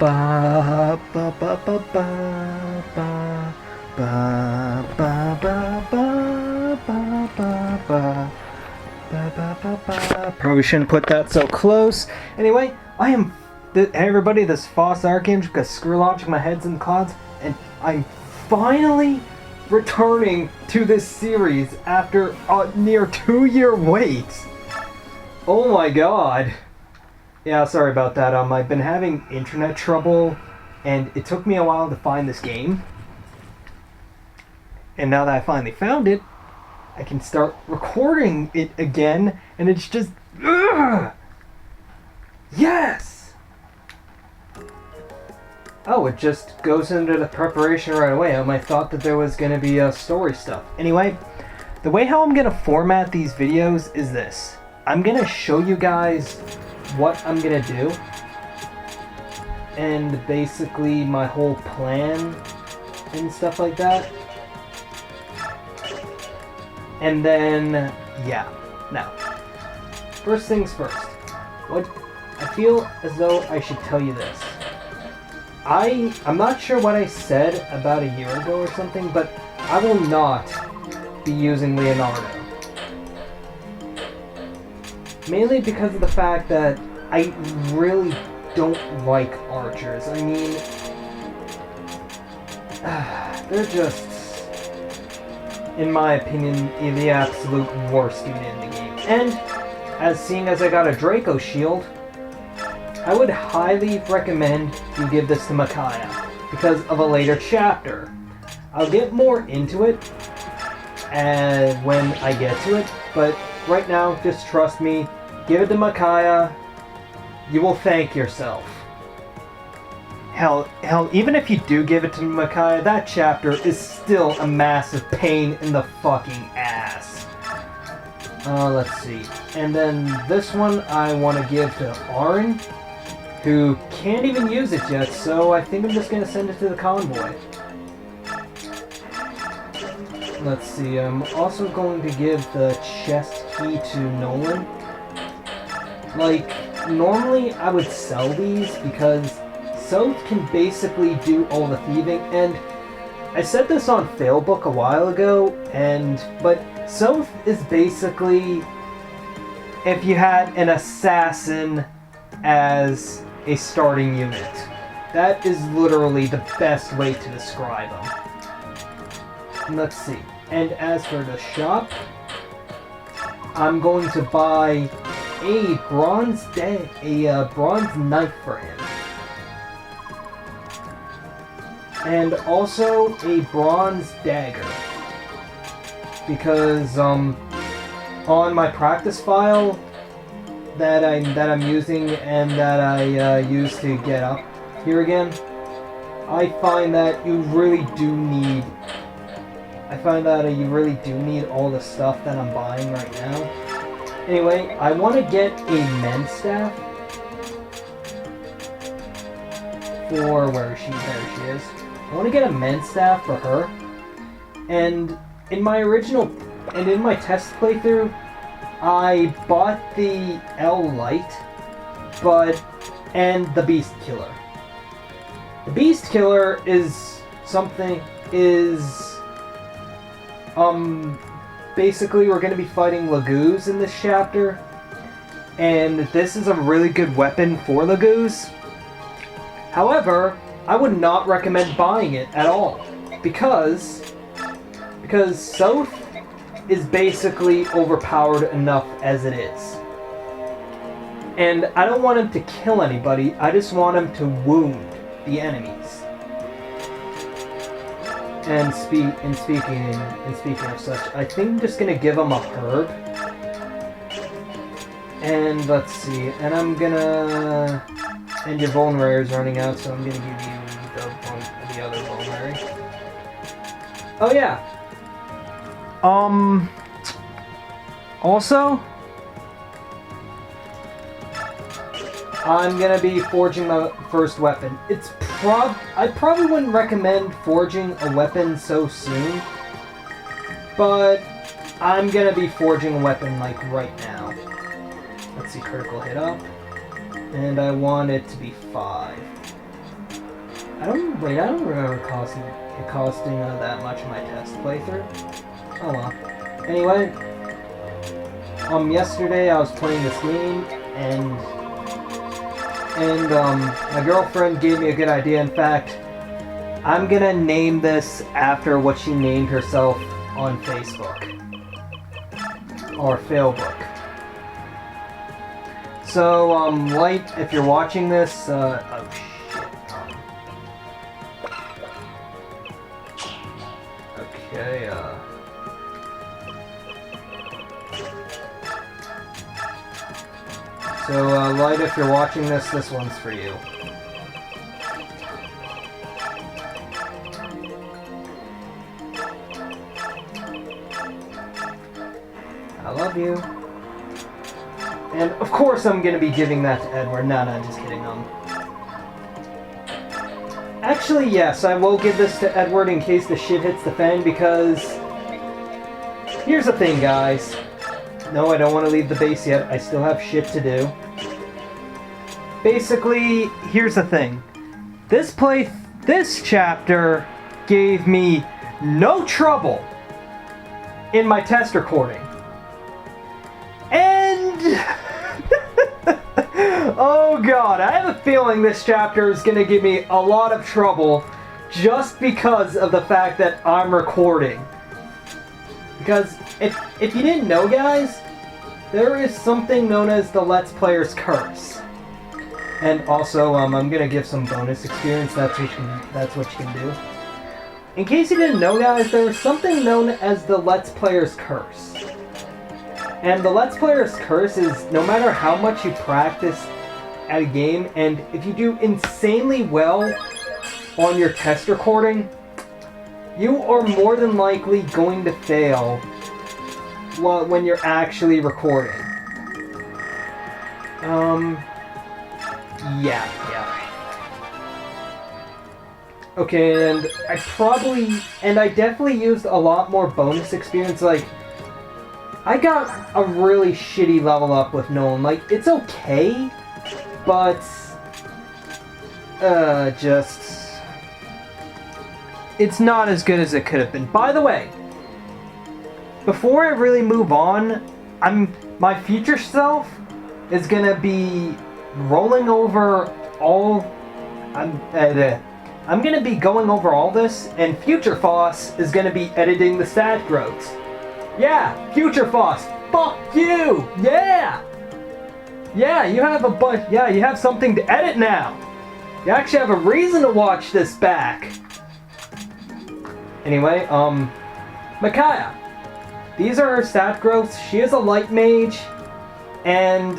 ba ba ba ba ba ba ba ba ba ba ba ba ba ba ba ba. Probably shouldn't put that so close. Anyway, hey everybody, this Foss Arcane because screw launching my head's in the clouds, and I'm finally returning to this series after a near 2-year wait. Oh my god. Yeah, sorry about that. I've been having internet trouble, and it took me a while to find this game. And now that I finally found it, I can start recording it again, and it's just... Ugh! Yes! Oh, it just goes into the preparation right away. I thought that there was going to be story stuff. Anyway, the way how I'm going to format these videos is this. I'm going to show you guys what I'm going to do, and basically my whole plan and stuff like that. And then, yeah. Now, first things first. What I feel as though I should tell you this. I'm not sure what I said about a year ago or something, but I will not be using Leonardo. Mainly because of the fact that I really don't like archers. I mean, they're just, in my opinion, the absolute worst unit in the game. And, seeing as I got a Draco shield, I would highly recommend you give this to Micaiah because of a later chapter. I'll get more into it when I get to it, but right now, just trust me, give it to Micaiah, you will thank yourself. Hell, even if you do give it to Micaiah, that chapter is still a massive pain in the fucking ass. Let's see. And then this one I want to give to Aaron, who can't even use it yet, so I think I'm just going to send it to the convoy. Let's see, I'm also going to give the chest key to Nolan. Like, normally I would sell these because South can basically do all the thieving, and I said this on Failbook a while ago, but South is basically if you had an assassin as a starting unit. That is literally the best way to describe them. Let's see. And as for the shop, I'm going to buy a bronze knife for him. And also a bronze dagger. Because on my practice file that I'm using and that I use to get up here again, I find that you really do need all the stuff that I'm buying right now. Anyway, I want to get a men's staff for where is she? There she is. I want to get a men's staff for her. And in my test playthrough, I bought the L Light, and the Beast Killer. The Beast Killer basically we're going to be fighting Lagoos in this chapter, and this is a really good weapon for Lagoos. However, I would not recommend buying it at all, because South is basically overpowered enough as it is. And I don't want him to kill anybody, I just want him to wound the enemies. And speaking of such, I think I'm just gonna give him a herb. And let's see, and your bone rare is running out, so I'm gonna give you the other bone rare. Oh yeah. Also, I'm gonna be forging my first weapon. I probably wouldn't recommend forging a weapon so soon, but I'm gonna be forging a weapon like right now. Let's see, critical hit up, and I want it to be 5. I don't remember it costing that much in my test playthrough. Oh well. Anyway, yesterday I was playing this game, and my girlfriend gave me a good idea. In fact, I'm gonna name this after what she named herself on Facebook. Or Failbook. So, Light, if you're watching this, oh shit. Okay, So, Light, if you're watching this, this one's for you. I love you. And of course I'm gonna be giving that to Edward. No, just kidding. Actually, yes, I will give this to Edward in case the shit hits the fan, because here's the thing, guys. No, I don't want to leave the base yet. I still have shit to do. Basically, here's the thing. This chapter gave me no trouble in my test recording. And oh god, I have a feeling this chapter is going to give me a lot of trouble just because of the fact that I'm recording. Because if you didn't know, guys, there is something known as the Let's Player's Curse. And also, I'm going to give some bonus experience, that's what you can do. In case you didn't know, guys, there is something known as the Let's Player's Curse. And the Let's Player's Curse is no matter how much you practice at a game, and if you do insanely well on your test recording, you are more than likely going to fail when you're actually recording. Yeah. Okay, and I definitely used a lot more bonus experience. Like, I got a really shitty level up with Nolan. Like, it's okay, but it's not as good as it could have been. By the way, before I really move on, my future self is gonna be rolling over all. I'm gonna be going over all this, and future Foss is gonna be editing the stat growths. Yeah, future Foss. Fuck you. Yeah. Yeah, you have you have something to edit now. You actually have a reason to watch this back. Anyway, Micaiah. These are her stat growths. She is a light mage, and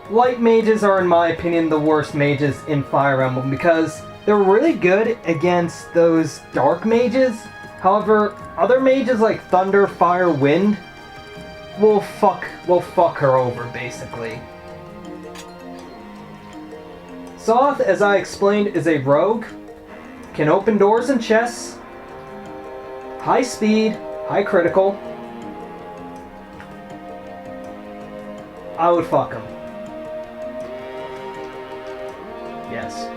light mages are, in my opinion, the worst mages in Fire Emblem because they're really good against those dark mages. However, other mages like Thunder, Fire, Wind will fuck her over, basically. Soth, as I explained, is a rogue. Can open doors and chests. High speed, high critical. I would fuck him. Yes.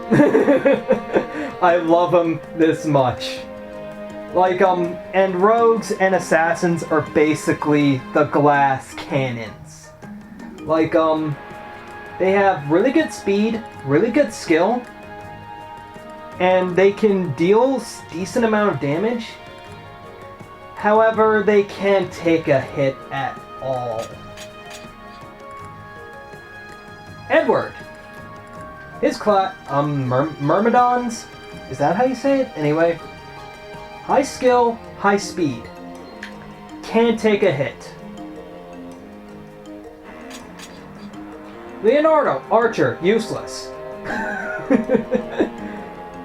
I love him this much. Like, and rogues and assassins are basically the glass cannons. Like, they have really good speed, really good skill, and they can deal decent amount of damage. However, they can't take a hit at all. Edward. His Myrmidons? Is that how you say it? Anyway. High skill, high speed. Can't take a hit. Leonardo, archer, useless.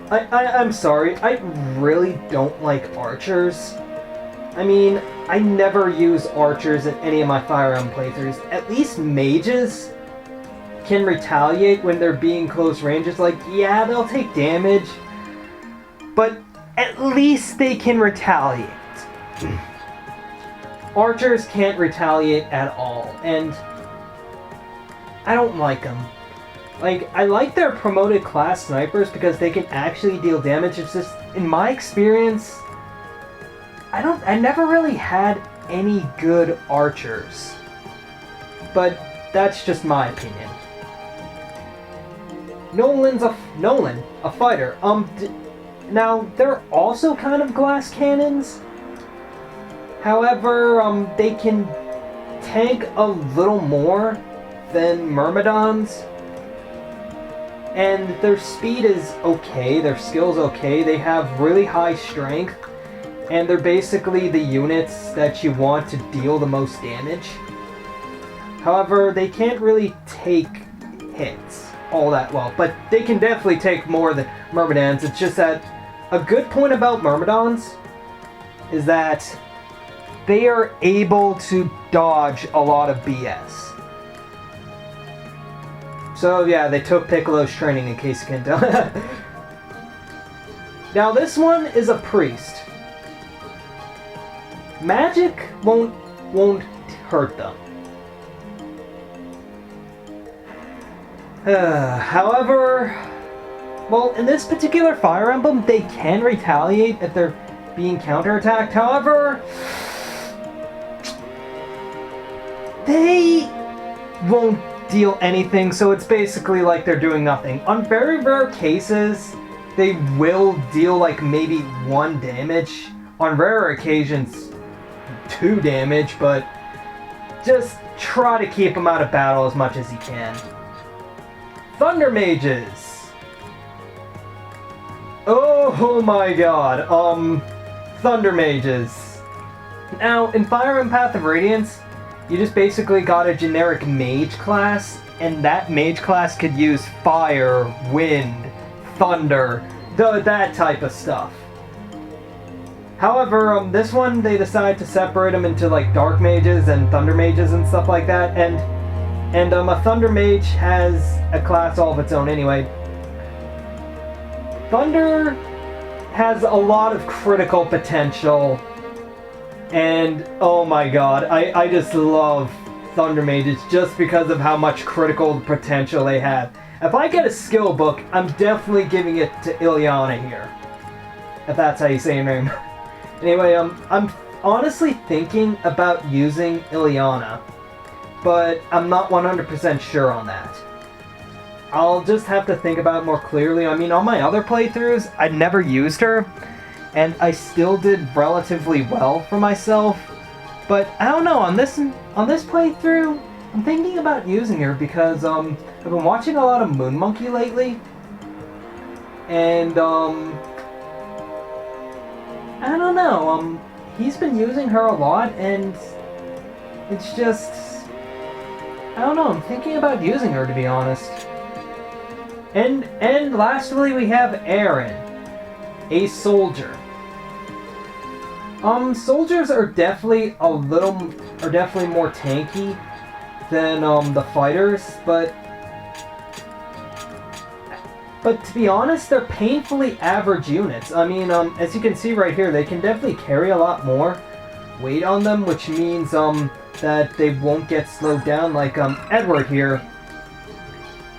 I'm sorry, I really don't like archers. I mean, I never use archers in any of my Fire Emblem playthroughs. At least mages can retaliate when they're being close ranges. Like, yeah, they'll take damage, but at least they can retaliate. Archers can't retaliate at all, and I don't like them. Like, I like their promoted class snipers because they can actually deal damage. It's just, in my experience, I never really had any good archers. But that's just my opinion. Nolan, a fighter. Now, they're also kind of glass cannons. However, they can tank a little more than Myrmidons. And their speed is okay, their skill's okay, they have really high strength, and they're basically the units that you want to deal the most damage. However, they can't really take hits all that well, but they can definitely take more than Myrmidons. It's just that a good point about Myrmidons is that they are able to dodge a lot of BS. So yeah, they took Piccolo's training, in case you can tell. Now this one is a priest. Magic won't hurt them. However, well, in this particular Fire Emblem, they can retaliate if they're being counterattacked. However, they won't deal anything, so it's basically like they're doing nothing. On very rare cases, they will deal like maybe 1 damage. On rare occasions, 2 damage, but just try to keep them out of battle as much as you can. Thunder Mages! Oh my god, Thunder Mages. Now, in Fire and Path of Radiance, you just basically got a generic mage class, and that mage class could use fire, wind, thunder, that type of stuff. However, this one, they decided to separate them into like dark mages and thunder mages and stuff like that, and a thunder mage has a class all of its own anyway. Thunder has a lot of critical potential. And oh my god, I just love Thunder Mages just because of how much critical potential they have. If I get a skill book, I'm definitely giving it to Ileana here. If that's how you say her name. Anyway, I'm honestly thinking about using Ileana, but I'm not 100% sure on that. I'll just have to think about it more clearly. I mean, on my other playthroughs, I never used her, and I still did relatively well for myself. But I don't know, on this playthrough, I'm thinking about using her because I've been watching a lot of Moon Monkey lately, and I don't know, he's been using her a lot, and it's just, I don't know, I'm thinking about using her, to be honest. And lastly, we have Aaron, a soldier. Soldiers are definitely more tanky than the fighters, but to be honest, they're painfully average units. I mean, as you can see right here, they can definitely carry a lot more weight on them, which means that they won't get slowed down like Edward here.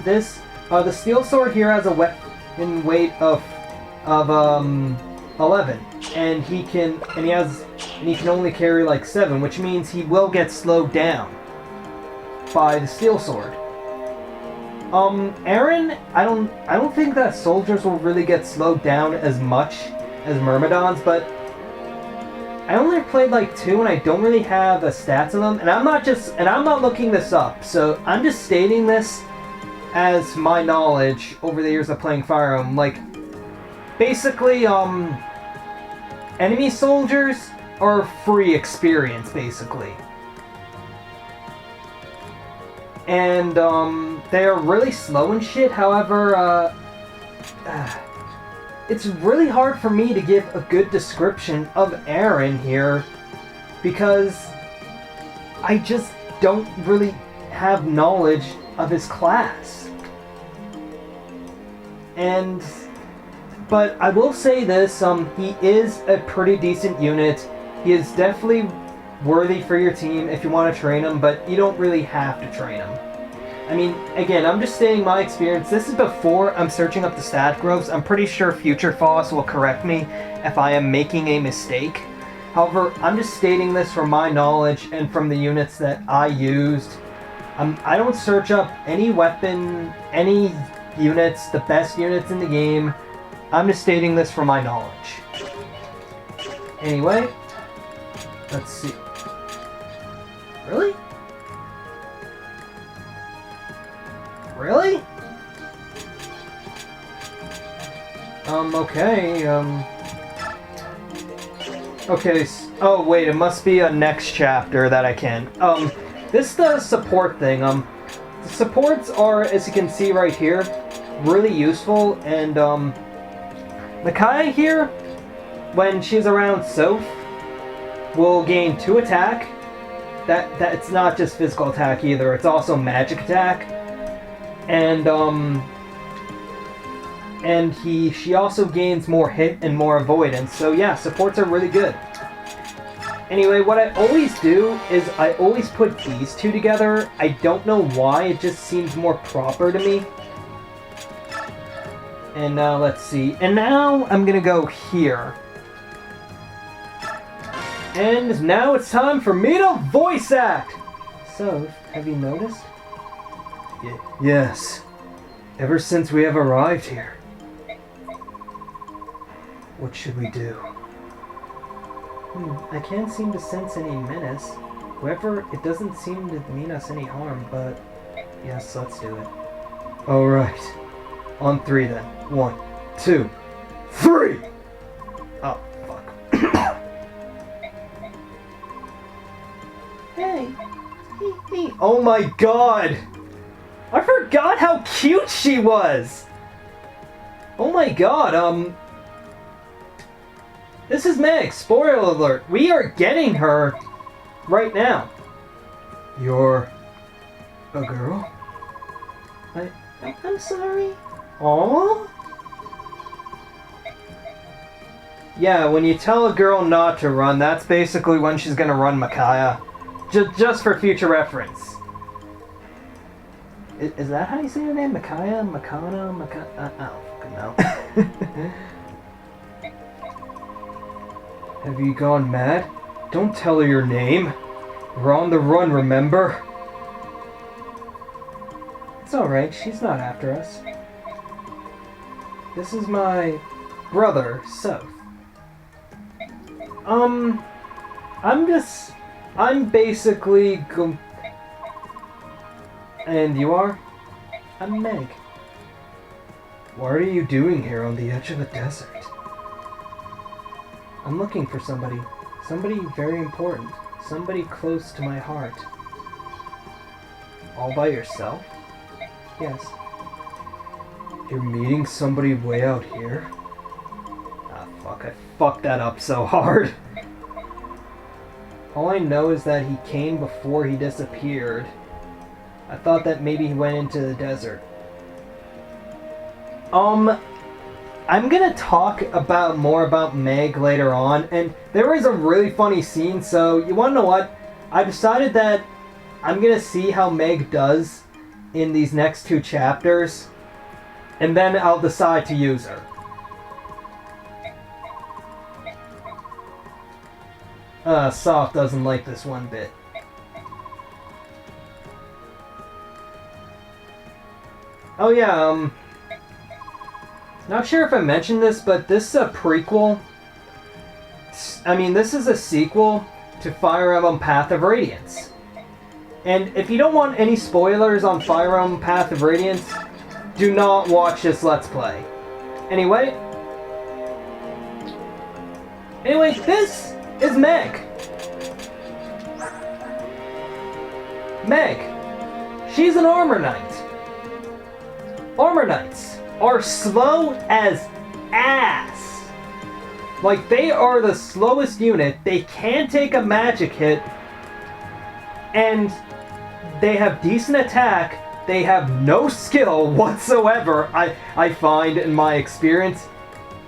The steel sword here has a weapon weight of 11, and he can only carry like 7, which means he will get slowed down by the steel sword. Aaron, I don't think that soldiers will really get slowed down as much as Myrmidons, but I only played like 2 and I don't really have a stats on them, and I'm not looking this up, so I'm just stating this as my knowledge over the years of playing Fire Emblem. Like, basically, enemy soldiers are free experience, basically. And, they are really slow and shit, however, it's really hard for me to give a good description of Aaron here, because I just don't really have knowledge of his class. But I will say this, he is a pretty decent unit. He is definitely worthy for your team if you want to train him, but you don't really have to train him. I mean, again, I'm just stating my experience. This is before I'm searching up the stat growths. I'm pretty sure future Foss will correct me if I am making a mistake. However, I'm just stating this from my knowledge and from the units that I used. I don't search up any weapon, any units, the best units in the game. I'm just stating this from my knowledge. Anyway, let's see. Really? Really? Okay, Okay, oh wait, it must be a next chapter that I can. This is the support thing. The supports are, as you can see right here, really useful, and, Micaiah here, when she's around Soph, will gain 2 attack. That's not just physical attack either, it's also magic attack. And she also gains more hit and more avoidance. So yeah, supports are really good. Anyway, what I always do is I always put these two together. I don't know why, it just seems more proper to me. And let's see. And now I'm gonna go here. And now it's time for me to voice act! So, have you noticed? Yes. Ever since we have arrived here. What should we do? I can't seem to sense any menace. However, it doesn't seem to mean us any harm, but... yes, let's do it. Alright. On 3 then. 1, 2, 3! Oh, fuck. Hey. Oh my god! I forgot how cute she was! Oh my god, this is Meg, spoiler alert. We are getting her right now. You're a girl? I'm sorry. Aww? Yeah, when you tell a girl not to run, that's basically when she's gonna run Micaiah. Just for future reference. Is that how you say your name? Micaiah? Makana? I don't fucking know. Have you gone mad? Don't tell her your name. We're on the run, remember? It's alright, she's not after us. This is my brother, Soph. I'm basically And you are? I'm Meg. What are you doing here on the edge of the desert? I'm looking for somebody. Somebody very important. Somebody close to my heart. All by yourself? Yes. You're meeting somebody way out here? Ah, fuck. I fucked that up so hard. All I know is that he came before he disappeared. I thought that maybe he went into the desert. I'm gonna talk more about Meg later on, and there is a really funny scene, so you wanna know what? I decided that I'm gonna see how Meg does in these next 2 chapters, and then I'll decide to use her. Soft doesn't like this one bit. Oh yeah, not sure if I mentioned this, but this is a prequel. I mean, this is a sequel to Fire Emblem Path of Radiance. And if you don't want any spoilers on Fire Emblem Path of Radiance, do not watch this Let's Play. Anyway, this is Meg. Meg. She's an armor knight. Armor knights are slow as ass. Like, they are the slowest unit. They can take a magic hit, and they have decent attack. They have no skill whatsoever, I find in my experience.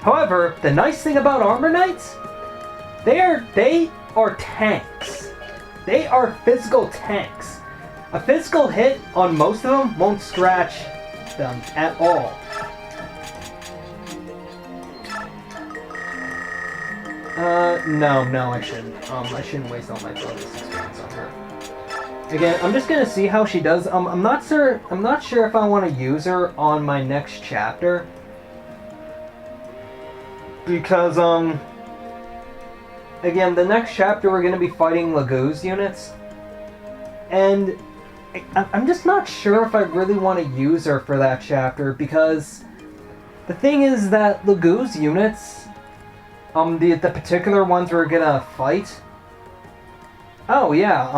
However, the nice thing about armor knights, they are tanks. They are physical tanks. A physical hit on most of them won't scratch them at all. No, I shouldn't. I shouldn't waste all my bonus experience on her. Again, I'm just gonna see how she does. I'm not sure if I want to use her on my next chapter. Because, again, the next chapter we're gonna be fighting Lagoo's units. And I'm just not sure if I really want to use her for that chapter, because the thing is that Lagoo's units, the particular ones we're gonna fight. Oh yeah,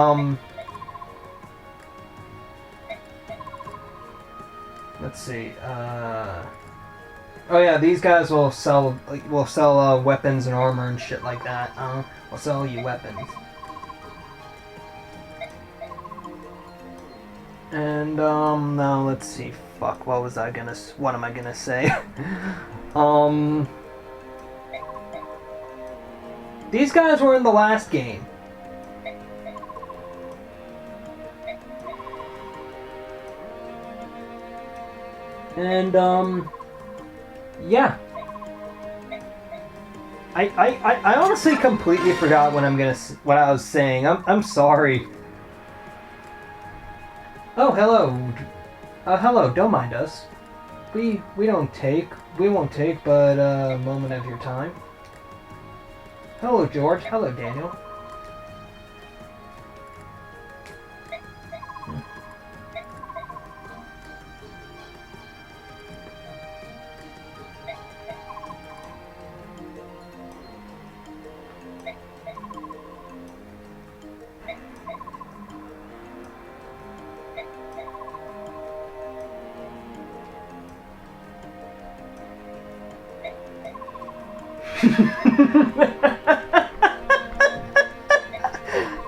let's see. Oh yeah, these guys will sell weapons and armor and shit like that. We'll sell you weapons. And now let's see. Fuck, what am I gonna say? These guys were in the last game. And yeah. I honestly completely forgot what I was saying. I'm sorry. Oh, hello. Hello, don't mind us. We won't take but a moment of your time. Hello, George. Hello, Daniel.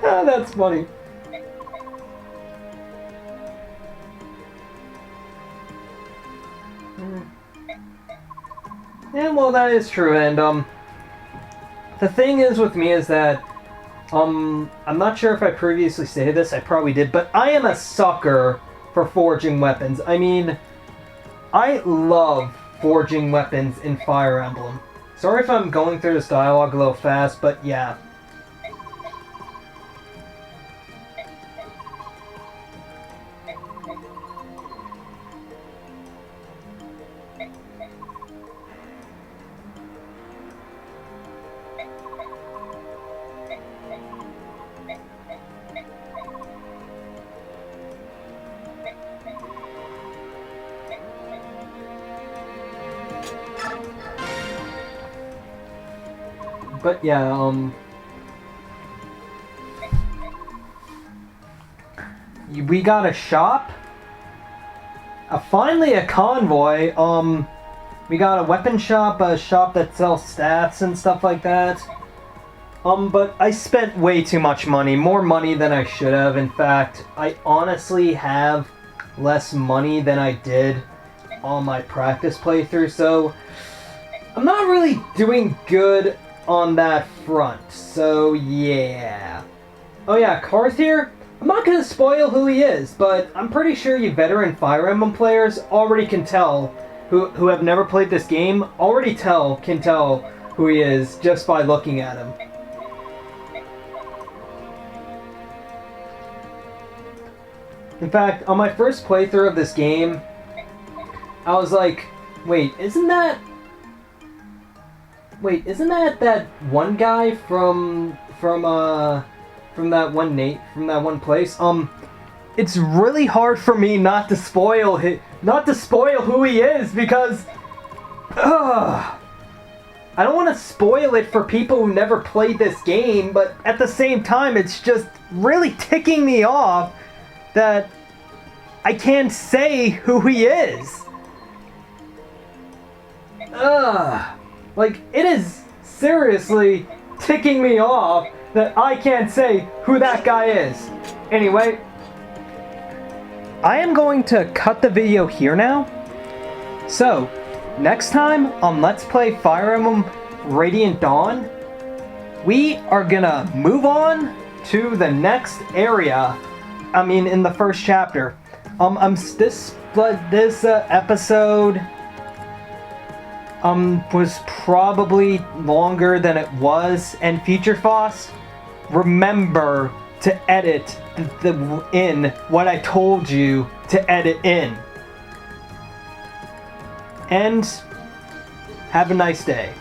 Oh, that's funny. Yeah, well, that is true, and the thing is with me is that I'm not sure if I previously stated this, I probably did, but I am a sucker for forging weapons. I mean, I love forging weapons in Fire Emblem. Sorry if I'm going through this dialogue a little fast, but yeah. But yeah, we got a shop. Finally a convoy. We got a weapon shop, a shop that sells stats and stuff like that. But I spent way too much money, more money than I should have. In fact, I honestly have less money than I did on my practice playthrough, so I'm not really doing good on that front, so yeah. Oh yeah, Karth here? I'm not gonna spoil who he is, but I'm pretty sure you veteran Fire Emblem players already can tell, who have never played this game, can tell who he is just by looking at him. In fact, on my first playthrough of this game, I was like, wait, isn't that that one guy from that one place? It's really hard for me not to spoil who he is, because I don't want to spoil it for people who never played this game, but at the same time it's just really ticking me off that I can't say who he is. Like, it is seriously ticking me off that I can't say who that guy is. Anyway, I am going to cut the video here now. So, next time on Let's Play Fire Emblem Radiant Dawn, we are gonna move on to the next area I mean, in the first chapter. This episode was probably longer than it was, and Future Foss, remember to edit in what I told you to edit in. And have a nice day.